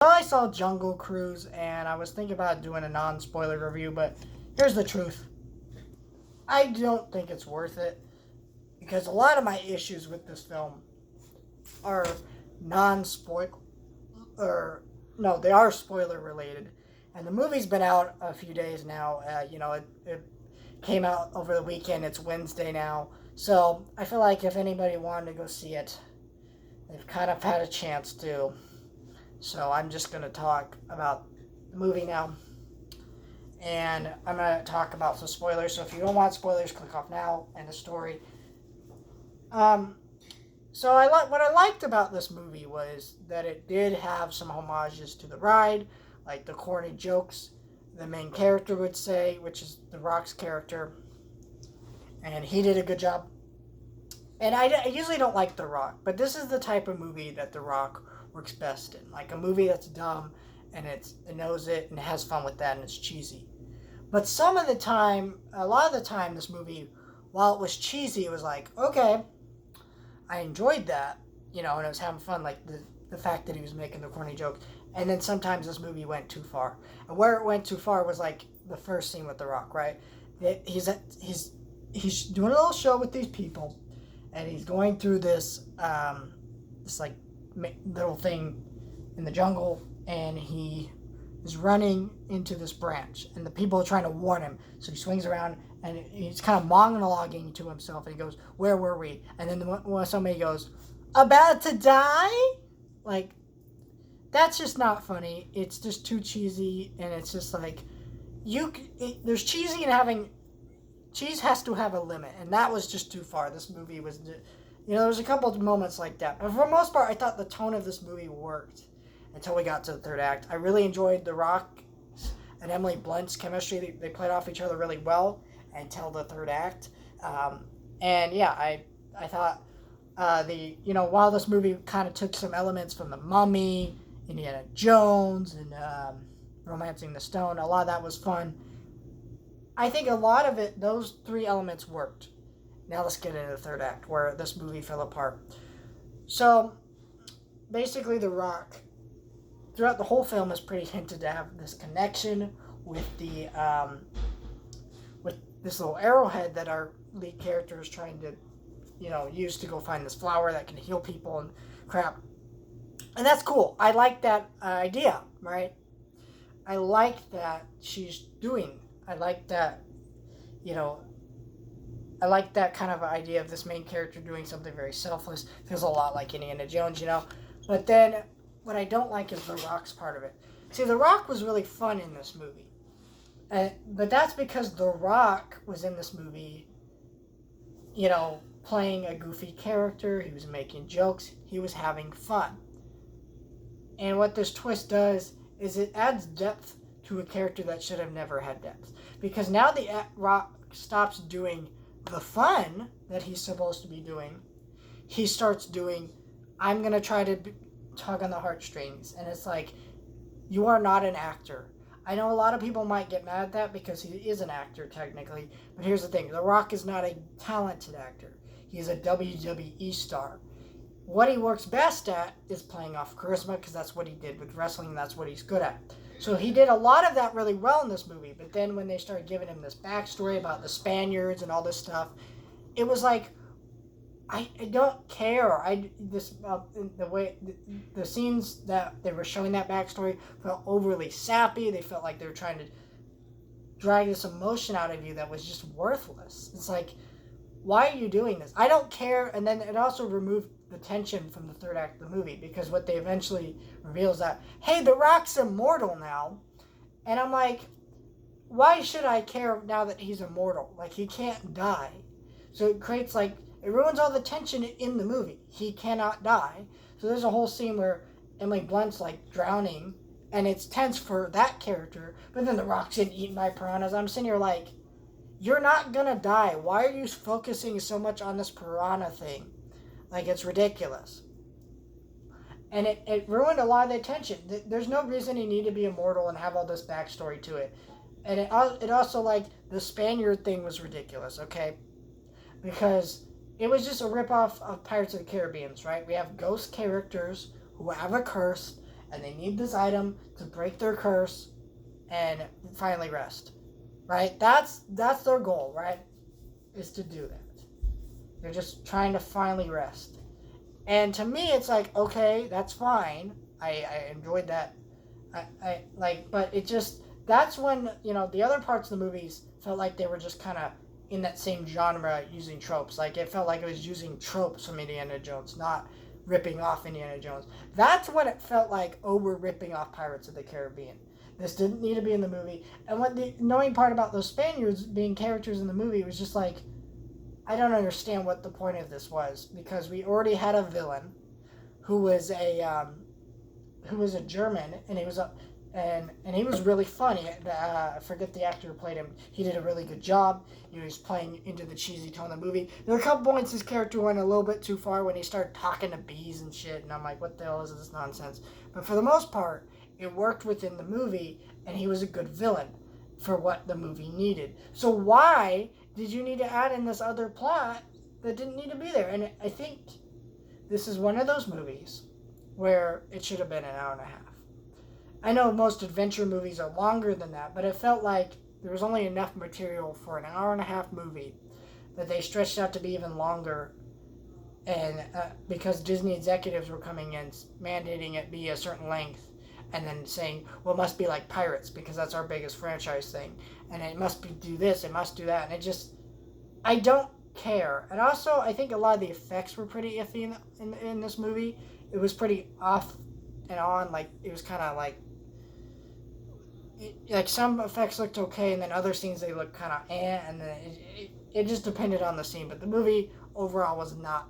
I saw Jungle Cruise and I was thinking about doing a non-spoiler review, but here's the truth. I don't think it's worth it because a lot of my issues with this film are non-spoiler, or no, they are spoiler related. And the movie's been out a few days now. It came out over the weekend. It's Wednesday now. So I feel like if anybody wanted to go see it, they've kind of had a chance to. So I'm just going to talk about the movie now. And I'm going to talk about some spoilers. So if you don't want spoilers, click off now and the story. So what I liked about this movie was that it did have some homages to the ride, like the corny jokes the main character would say, which is The Rock's character. And he did a good job. And I usually don't like The Rock, but this is the type of movie that The Rock works best in. Like a movie that's dumb and it knows it and has fun with that and it's cheesy. But a lot of the time, this movie, while it was cheesy, it was like, okay, I enjoyed that, and I was having fun, like the fact that he was making the corny joke. And then sometimes this movie went too far. And where it went too far was like the first scene with The Rock, right? He's doing a little show with these people, and he's going through this like little thing in the jungle, and he is running into this branch, and the people are trying to warn him. So he swings around, and he's kind of monologuing to himself, and he goes, "Where were we?" And then when somebody goes, "About to die?" Like, that's just not funny. It's just too cheesy, and it's just like, there's cheesy in having, cheese has to have a limit, and that was just too far. This movie was, there was a couple of moments like that. But for the most part, I thought the tone of this movie worked until we got to the third act. I really enjoyed The Rock and Emily Blunt's chemistry. They played off each other really well until the third act. And yeah, I thought while this movie kind of took some elements from The Mummy, Indiana Jones, and Romancing the Stone, a lot of that was fun. I think a lot of it, those three elements worked. Now let's get into the third act, where this movie fell apart. So, basically, The Rock, throughout the whole film, is pretty hinted to have this connection with with this little arrowhead that our lead character is trying to, use to go find this flower that can heal people and crap. And that's cool. I like that idea, right? I like that she's doing. I like that, I like that kind of idea of this main character doing something very selfless. Feels a lot like Indiana Jones, But then, what I don't like is The Rock's part of it. See, The Rock was really fun in this movie. But that's because The Rock was in this movie, playing a goofy character. He was making jokes. He was having fun. And what this twist does is it adds depth to a character that should have never had depth. Because now the Rock stops doing the fun that he's supposed to be doing. He starts doing, I'm going to try to tug on the heartstrings. And it's like, you are not an actor. I know a lot of people might get mad at that because he is an actor technically. But here's the thing. The Rock is not a talented actor. He's a WWE star. What he works best at is playing off charisma, because that's what he did with wrestling. That's what he's good at. So he did a lot of that really well in this movie. But then when they started giving him this backstory about the Spaniards and all this stuff, it was like, I don't care. The scenes that they were showing that backstory felt overly sappy. They felt like they were trying to drag this emotion out of you that was just worthless. It's like, why are you doing this? I don't care. And then it also removed the tension from the third act of the movie, because what they eventually reveal is that, hey, The Rock's immortal now. And I'm like, why should I care now that he's immortal? Like, he can't die. So it creates it ruins all the tension in the movie. He cannot die. So there's a whole scene where Emily Blunt's drowning, and it's tense for that character, but then The Rock's getting eaten by piranhas. I'm sitting here like, you're not gonna die. Why are you focusing so much on this piranha thing? It's ridiculous. And it ruined a lot of the tension. There's no reason he needed to be immortal and have all this backstory to it. And it also, the Spaniard thing was ridiculous, okay? Because it was just a ripoff of Pirates of the Caribbean, right? We have ghost characters who have a curse, and they need this item to break their curse and finally rest. Right? That's their goal, right? Is to do that. They're just trying to finally rest. And to me, it's like, okay, that's fine. I enjoyed that. I like, but it just, that's when, the other parts of the movies felt like they were just kind of in that same genre using tropes. Like, it felt like it was using tropes from Indiana Jones, not ripping off Indiana Jones. That's what it felt like. Oh, we're ripping off Pirates of the Caribbean. This didn't need to be in the movie. And what the annoying part about those Spaniards being characters in the movie was just like, I don't understand what the point of this was, because we already had a villain who was a German, and he was and he was really funny. I forget the actor who played him. He did a really good job. He was playing into the cheesy tone of the movie. There were a couple points his character went a little bit too far when he started talking to bees and shit, and I'm like, what the hell is this nonsense? But for the most part, it worked within the movie, and he was a good villain for what the movie needed. So why did you need to add in this other plot that didn't need to be there? And I think this is one of those movies where it should have been an hour and a half. I know most adventure movies are longer than that, but it felt like there was only enough material for an hour and a half movie that they stretched out to be even longer. And because Disney executives were coming in mandating it be a certain length, and then saying, well, it must be like Pirates because that's our biggest franchise thing, and it must do this, it must do that, and it just, I don't care. And also, I think a lot of the effects were pretty iffy in this movie. It was pretty off and on, like, it was kind of like some effects looked okay, and then other scenes they looked kind of and then it just depended on the scene. But the movie overall was not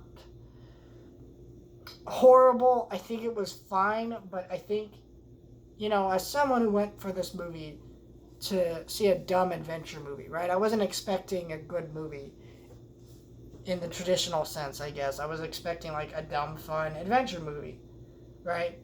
horrible. I think it was fine, but I think, as someone who went for this movie to see a dumb adventure movie, right? I wasn't expecting a good movie in the traditional sense, I guess. I was expecting like a dumb, fun adventure movie, right?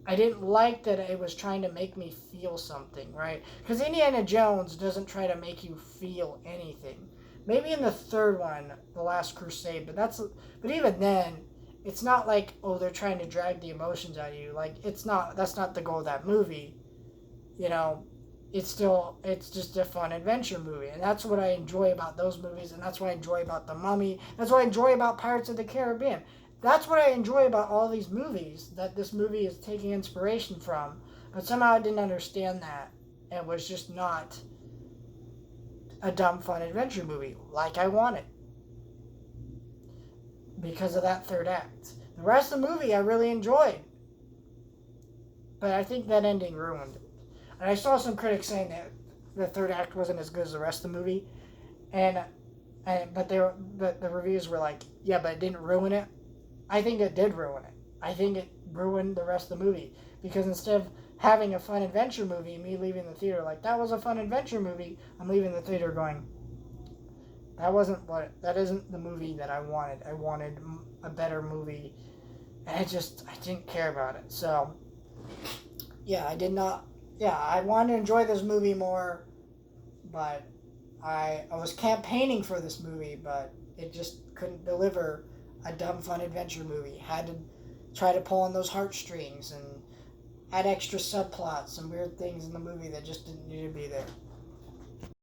I didn't like that it was trying to make me feel something, right? Because Indiana Jones doesn't try to make you feel anything. Maybe in the third one, The Last Crusade, but even then, it's not like, oh, they're trying to drag the emotions out of you. Like, that's not the goal of that movie. It's just a fun adventure movie. And that's what I enjoy about those movies, and that's what I enjoy about The Mummy. That's what I enjoy about Pirates of the Caribbean. That's what I enjoy about all these movies that this movie is taking inspiration from. But somehow I didn't understand that. It was just not a dumb, fun adventure movie like I wanted, because of that third act. The rest of the movie I really enjoyed, but I think that ending ruined it. And I saw some critics saying that the third act wasn't as good as the rest of the movie, but the reviews were like, yeah, but it didn't ruin it. I think it did ruin it. I think it ruined the rest of the movie, because instead of having a fun adventure movie, me leaving the theater like, that was a fun adventure movie, I'm leaving the theater going, that isn't the movie that I wanted. I wanted a better movie, and I didn't care about it. So, yeah, I wanted to enjoy this movie more, but I was campaigning for this movie, but it just couldn't deliver a dumb, fun adventure movie. Had to try to pull on those heartstrings and add extra subplots and weird things in the movie that just didn't need to be there.